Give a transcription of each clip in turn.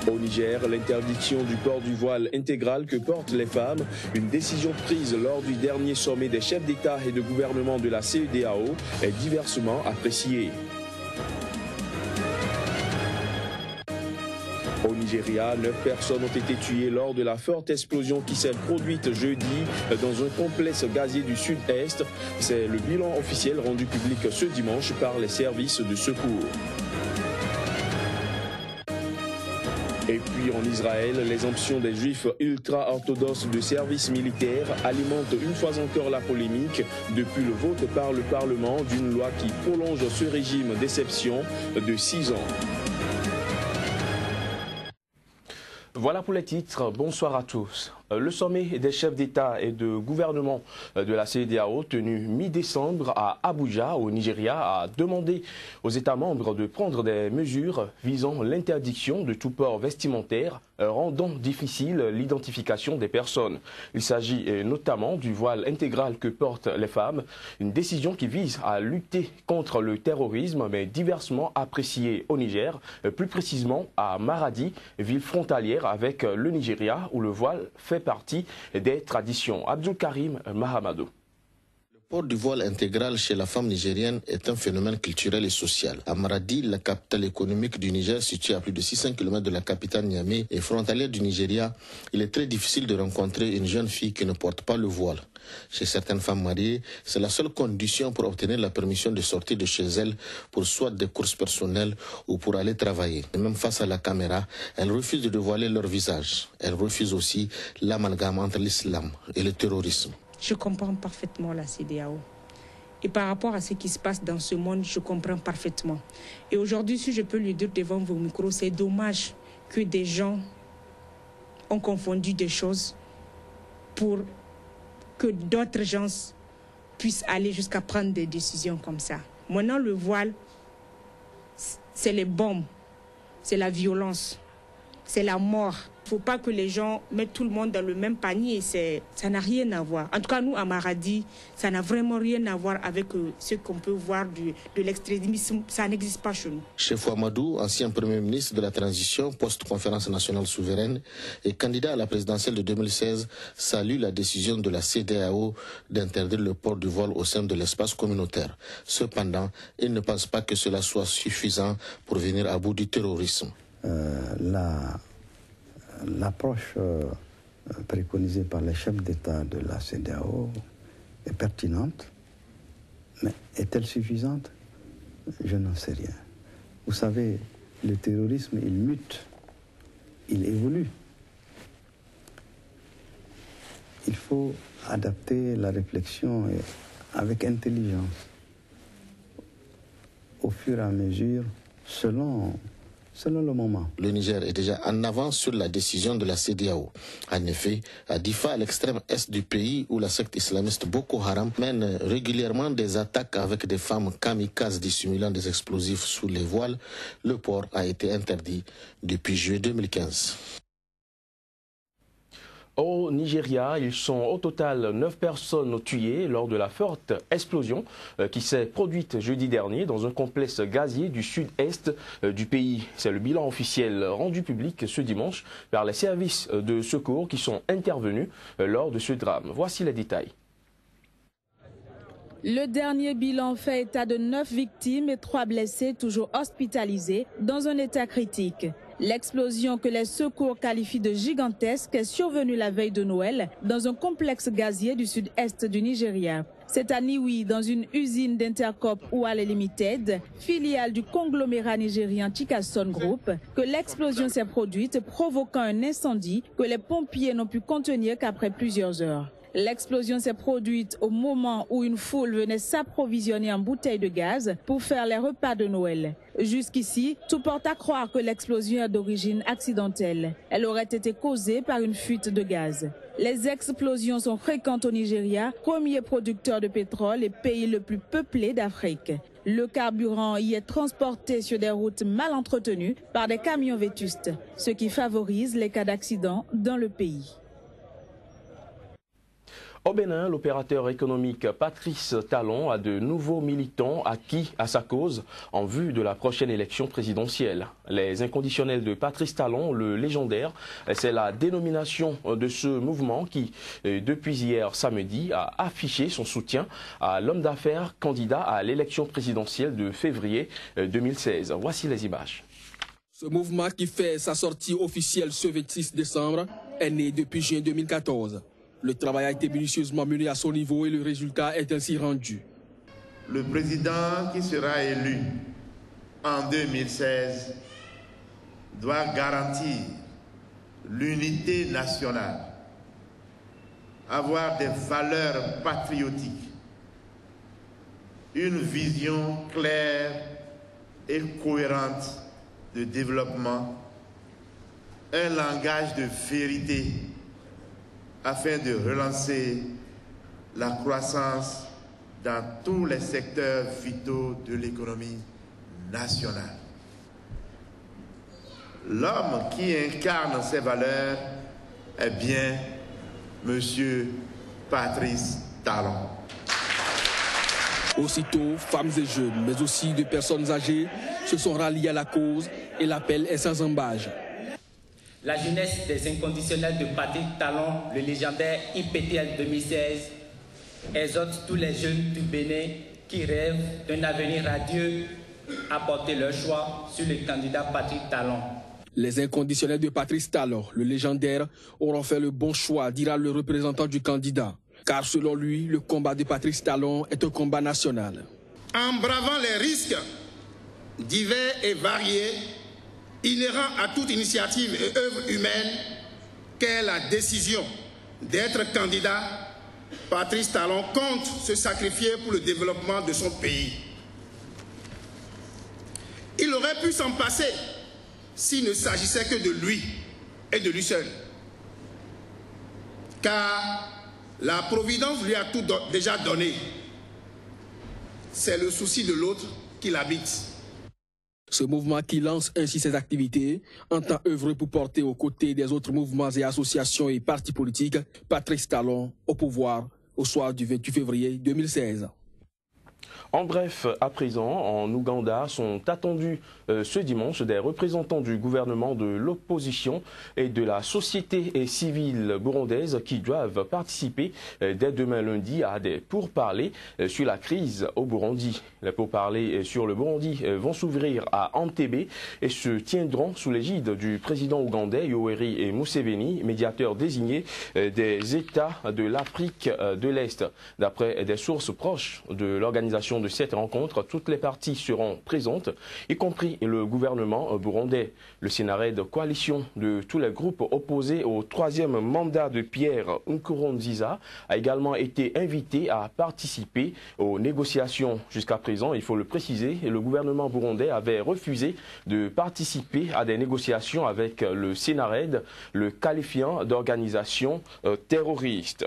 Au Niger, l'interdiction du port du voile intégral que portent les femmes, une décision prise lors du dernier sommet des chefs d'État et de gouvernement de la CEDEAO, est diversement appréciée. Au Nigeria, 9 personnes ont été tuées lors de la forte explosion qui s'est produite jeudi dans un complexe gazier du sud-est. C'est le bilan officiel rendu public ce dimanche par les services de secours. Et puis en Israël, l'exemption des juifs ultra-orthodoxes de service militaire alimente une fois encore la polémique depuis le vote par le Parlement d'une loi qui prolonge ce régime d'exception de 6 ans. Voilà pour les titres, bonsoir à tous. Le sommet des chefs d'État et de gouvernement de la CEDEAO tenu mi-décembre à Abuja, au Nigeria, a demandé aux États membres de prendre des mesures visant l'interdiction de tout port vestimentaire rendant difficile l'identification des personnes. Il s'agit notamment du voile intégral que portent les femmes, une décision qui vise à lutter contre le terrorisme mais diversement appréciée au Niger, plus précisément à Maradi, ville frontalière avec le Nigeria où le voile fait partie des traditions. Abdul Karim Mahamadou. Le port du voile intégral chez la femme nigérienne est un phénomène culturel et social. À Maradi, la capitale économique du Niger, située à plus de 600 km de la capitale Niamey et frontalière du Nigeria, il est très difficile de rencontrer une jeune fille qui ne porte pas le voile. Chez certaines femmes mariées, c'est la seule condition pour obtenir la permission de sortir de chez elles pour soit des courses personnelles ou pour aller travailler. Et même face à la caméra, elles refusent de dévoiler leur visage. Elles refusent aussi l'amalgame entre l'islam et le terrorisme. Je comprends parfaitement la CEDEAO. Et par rapport à ce qui se passe dans ce monde, je comprends parfaitement. Et aujourd'hui, si je peux lui dire devant vos micros, c'est dommage que des gens ont confondu des choses pour que d'autres gens puissent aller jusqu'à prendre des décisions comme ça. Maintenant, le voile, c'est les bombes, c'est la violence, c'est la mort. Il ne faut pas que les gens mettent tout le monde dans le même panier. Ça n'a rien à voir. En tout cas, nous, à Maradi, ça n'a vraiment rien à voir avec ce qu'on peut voir de l'extrémisme. Ça n'existe pas chez nous. Chef Amadou, ancien Premier ministre de la Transition, post-conférence nationale souveraine et candidat à la présidentielle de 2016, salue la décision de la CEDEAO d'interdire le port du voile au sein de l'espace communautaire. Cependant, il ne pense pas que cela soit suffisant pour venir à bout du terrorisme. L'approche préconisée par les chefs d'État de la CEDEAO est pertinente, mais est-elle suffisante? Je n'en sais rien. Vous savez, le terrorisme, il mute, il évolue. Il faut adapter la réflexion avec intelligence, au fur et à mesure, selon le moment. Le Niger est déjà en avance sur la décision de la CEDEAO. En effet, à Difa, à l'extrême est du pays, où la secte islamiste Boko Haram mène régulièrement des attaques avec des femmes kamikazes dissimulant des explosifs sous les voiles, le port a été interdit depuis juillet 2015. Au Nigeria, ils sont au total 9 personnes tuées lors de la forte explosion qui s'est produite jeudi dernier dans un complexe gazier du sud-est du pays. C'est le bilan officiel rendu public ce dimanche par les services de secours qui sont intervenus lors de ce drame. Voici les détails. Le dernier bilan fait état de 9 victimes et 3 blessés toujours hospitalisés dans un état critique. L'explosion que les secours qualifient de gigantesque est survenue la veille de Noël dans un complexe gazier du sud-est du Nigeria. C'est à Niwi, dans une usine d'Intercorp Oil Limited, filiale du conglomérat nigérien Chikason Group, que l'explosion s'est produite, provoquant un incendie que les pompiers n'ont pu contenir qu'après plusieurs heures. L'explosion s'est produite au moment où une foule venait s'approvisionner en bouteilles de gaz pour faire les repas de Noël. Jusqu'ici, tout porte à croire que l'explosion est d'origine accidentelle. Elle aurait été causée par une fuite de gaz. Les explosions sont fréquentes au Nigeria, premier producteur de pétrole et pays le plus peuplé d'Afrique. Le carburant y est transporté sur des routes mal entretenues par des camions vétustes, ce qui favorise les cas d'accidents dans le pays. Au Bénin, l'opérateur économique Patrice Talon a de nouveaux militants acquis à sa cause en vue de la prochaine élection présidentielle. Les inconditionnels de Patrice Talon, le légendaire, c'est la dénomination de ce mouvement qui, depuis hier samedi, a affiché son soutien à l'homme d'affaires candidat à l'élection présidentielle de février 2016. Voici les images. Ce mouvement qui fait sa sortie officielle ce 26 décembre est né depuis juin 2014. Le travail a été minutieusement mené à son niveau et le résultat est ainsi rendu. Le président qui sera élu en 2016 doit garantir l'unité nationale, avoir des valeurs patriotiques, une vision claire et cohérente de développement, un langage de vérité afin de relancer la croissance dans tous les secteurs vitaux de l'économie nationale. L'homme qui incarne ces valeurs est bien M. Patrice Talon. Aussitôt, femmes et jeunes, mais aussi de personnes âgées, se sont ralliés à la cause et l'appel est sans embâche. La jeunesse des inconditionnels de Patrice Talon, le légendaire IPTL 2016, exhorte tous les jeunes du Bénin qui rêvent d'un avenir radieux à porter leur choix sur le candidat Patrice Talon. Les inconditionnels de Patrice Talon, le légendaire, auront fait le bon choix, dira le représentant du candidat. Car selon lui, le combat de Patrice Talon est un combat national. En bravant les risques divers et variés, inhérents à toute initiative et œuvre humaine, qu'est la décision d'être candidat, Patrice Talon compte se sacrifier pour le développement de son pays. Il aurait pu s'en passer s'il ne s'agissait que de lui et de lui seul. Car la Providence lui a tout déjà donné. C'est le souci de l'autre qui l'habite. Ce mouvement qui lance ainsi ses activités entend œuvrer pour porter aux côtés des autres mouvements et associations et partis politiques Patrice Talon au pouvoir au soir du 28 février 2016. En bref, à présent, en Ouganda, sont attendus ce dimanche des représentants du gouvernement, de l'opposition et de la société civile burundaise qui doivent participer dès demain lundi à des pourparlers sur la crise au Burundi. Les pourparlers sur le Burundi vont s'ouvrir à Entebbe et se tiendront sous l'égide du président ougandais Yoweri Museveni, médiateur désigné des États de l'Afrique de l'Est. D'après des sources proches de l'organisation de cette rencontre, toutes les parties seront présentes, y compris le gouvernement burundais. Le Sénarède, coalition de tous les groupes opposés au troisième mandat de Pierre Nkurunziza, a également été invité à participer aux négociations. Jusqu'à présent, il faut le préciser, le gouvernement burundais avait refusé de participer à des négociations avec le Sénarède, le qualifiant d'organisation terroriste.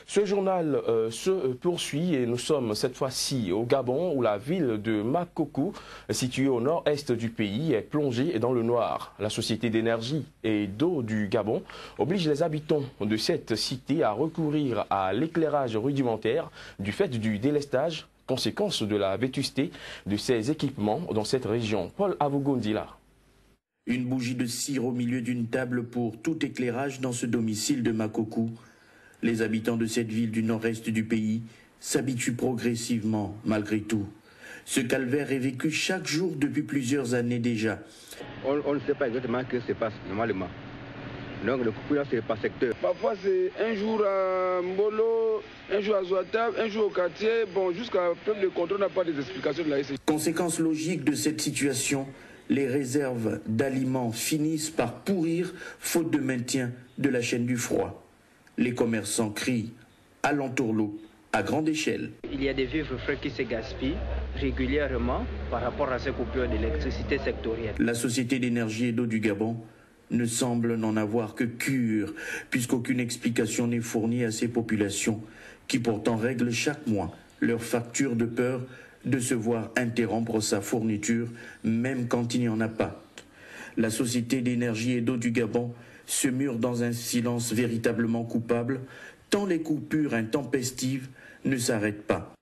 Ce journal se poursuit et nous sommes cette fois-ci au Gabon où la ville de Makoko, située au nord-est du pays, est plongée dans le noir. La société d'énergie et d'eau du Gabon oblige les habitants de cette cité à recourir à l'éclairage rudimentaire du fait du délestage, conséquence de la vétusté de ces équipements dans cette région. Paul Avogondila. Une bougie de cire au milieu d'une table pour tout éclairage dans ce domicile de Makoko. Les habitants de cette ville du nord-est du pays s'habituent progressivement malgré tout. Ce calvaire est vécu chaque jour depuis plusieurs années déjà. On ne sait pas exactement ce qui se passe normalement. Donc le coupure c'est par secteur. Parfois c'est un jour à Mbolo, un jour à Zouatab, un jour au quartier. Bon, jusqu'à preuve de contrôle, on n'a pas des explications de la SCI. Conséquence logique de cette situation, les réserves d'aliments finissent par pourrir faute de maintien de la chaîne du froid. Les commerçants crient à l'entourloupe à grande échelle. Il y a des vivres frais qui se gaspillent régulièrement par rapport à ces coupures d'électricité sectorielle. La Société d'énergie et d'eau du Gabon ne semble n'en avoir que cure, puisqu'aucune explication n'est fournie à ces populations qui pourtant règlent chaque mois leurs factures de peur de se voir interrompre sa fourniture, même quand il n'y en a pas. La Société d'énergie et d'eau du Gabon se mure dans un silence véritablement coupable, tant les coupures intempestives ne s'arrêtent pas.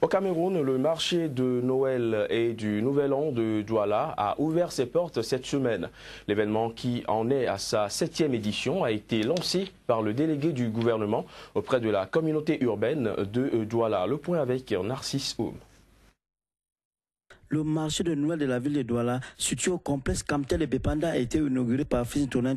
Au Cameroun, le marché de Noël et du Nouvel An de Douala a ouvert ses portes cette semaine. L'événement, qui en est à sa 7e édition, a été lancé par le délégué du gouvernement auprès de la communauté urbaine de Douala. Le point avec Narcisse Oum. Le marché de Noël de la ville de Douala, situé au complexe Camtel et Bepanda, a été inauguré par Fils Tournin,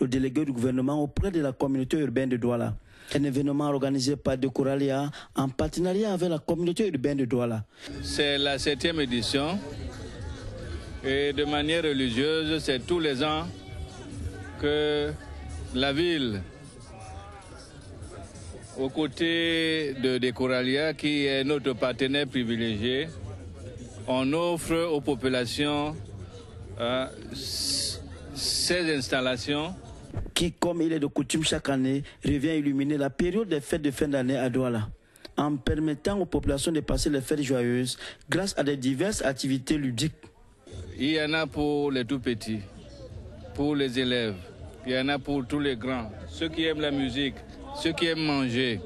le délégué du gouvernement auprès de la communauté urbaine de Douala. Un événement organisé par Decoralia en partenariat avec la communauté urbaine de Douala. C'est la 7e édition et de manière religieuse, c'est tous les ans que la ville, aux côtés de Decoralia, qui est notre partenaire privilégié, on offre aux populations ces installations qui, comme il est de coutume chaque année, revient illuminer la période des fêtes de fin d'année à Douala, en permettant aux populations de passer les fêtes joyeuses grâce à des diverses activités ludiques. Il y en a pour les tout petits, pour les élèves, il y en a pour tous les grands, ceux qui aiment la musique, ceux qui aiment manger.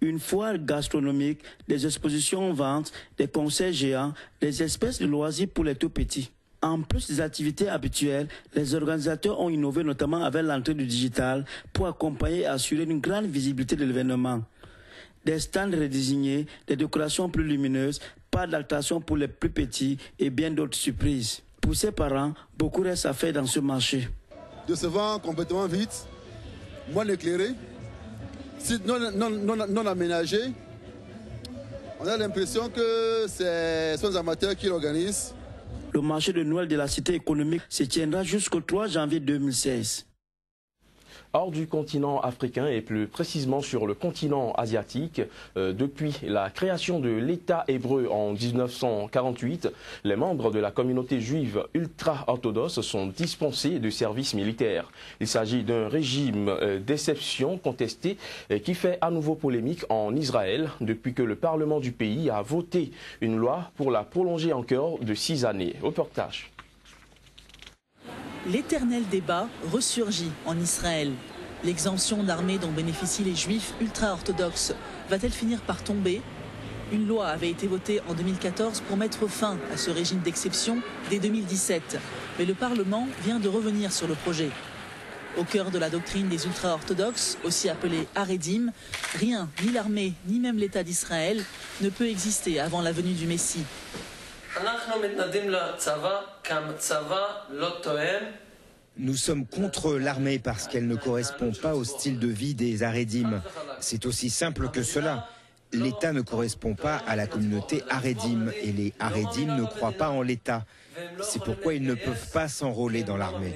Une foire gastronomique, des expositions en vente, des concerts géants, des espèces de loisirs pour les tout petits. En plus des activités habituelles, les organisateurs ont innové notamment avec l'entrée du digital pour accompagner et assurer une grande visibilité de l'événement. Des stands redésignés, des décorations plus lumineuses, pas d'attraction pour les plus petits et bien d'autres surprises. Pour ses parents, beaucoup reste à faire dans ce marché. De se vendre complètement vite, moins éclairé, site non aménagé. On a l'impression que ce sont les amateurs qui l'organisent. Le marché de Noël de la cité économique se tiendra jusqu'au 3 janvier 2016. Hors du continent africain et plus précisément sur le continent asiatique, depuis la création de l'État hébreu en 1948, les membres de la communauté juive ultra-orthodoxe sont dispensés de service militaire. Il s'agit d'un régime d'exception contesté qui fait à nouveau polémique en Israël depuis que le Parlement du pays a voté une loi pour la prolonger encore de 6 années. Reportage. L'éternel débat ressurgit en Israël. L'exemption d'armée dont bénéficient les juifs ultra-orthodoxes va-t-elle finir par tomber? Une loi avait été votée en 2014 pour mettre fin à ce régime d'exception dès 2017. Mais le Parlement vient de revenir sur le projet. Au cœur de la doctrine des ultra-orthodoxes, aussi appelés Haredim, rien, ni l'armée, ni même l'État d'Israël, ne peut exister avant la venue du Messie. Nous sommes contre l'armée parce qu'elle ne correspond pas au style de vie des Haredim. C'est aussi simple que cela. L'État ne correspond pas à la communauté Haredim et les Haredim ne croient pas en l'État. C'est pourquoi ils ne peuvent pas s'enrôler dans l'armée.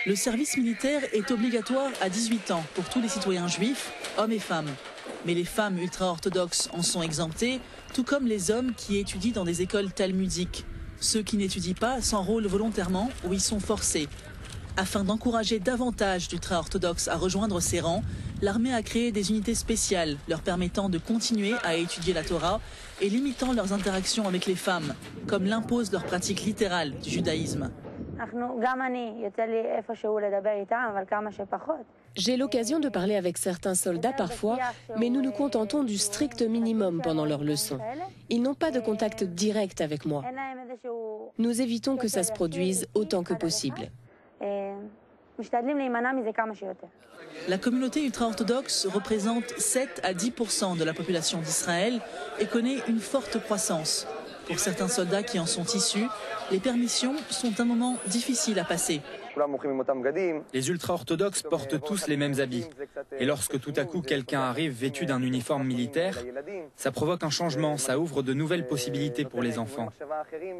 Le service militaire est obligatoire à 18 ans pour tous les citoyens juifs, hommes et femmes. Mais les femmes ultra-orthodoxes en sont exemptées, tout comme les hommes qui étudient dans des écoles talmudiques. Ceux qui n'étudient pas s'enrôlent volontairement ou y sont forcés. Afin d'encourager davantage d'ultra-orthodoxes à rejoindre ces rangs, l'armée a créé des unités spéciales leur permettant de continuer à étudier la Torah et limitant leurs interactions avec les femmes, comme l'impose leur pratique littérale du judaïsme. J'ai l'occasion de parler avec certains soldats parfois, mais nous nous contentons du strict minimum pendant leurs leçons. Ils n'ont pas de contact direct avec moi. Nous évitons que ça se produise autant que possible. La communauté ultra-orthodoxe représente 7 à 10% de la population d'Israël et connaît une forte croissance. Pour certains soldats qui en sont issus, les permissions sont un moment difficile à passer. Les ultra-orthodoxes portent tous les mêmes habits. Et lorsque tout à coup quelqu'un arrive vêtu d'un uniforme militaire, ça provoque un changement, ça ouvre de nouvelles possibilités pour les enfants.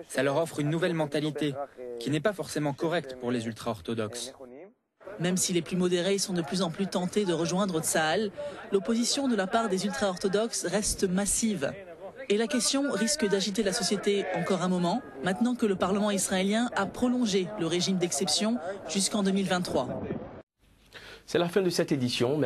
Ça leur offre une nouvelle mentalité, qui n'est pas forcément correcte pour les ultra-orthodoxes. Même si les plus modérés sont de plus en plus tentés de rejoindre Tsahal, l'opposition de la part des ultra-orthodoxes reste massive. Et la question risque d'agiter la société encore un moment, maintenant que le Parlement israélien a prolongé le régime d'exception jusqu'en 2023. C'est la fin de cette édition.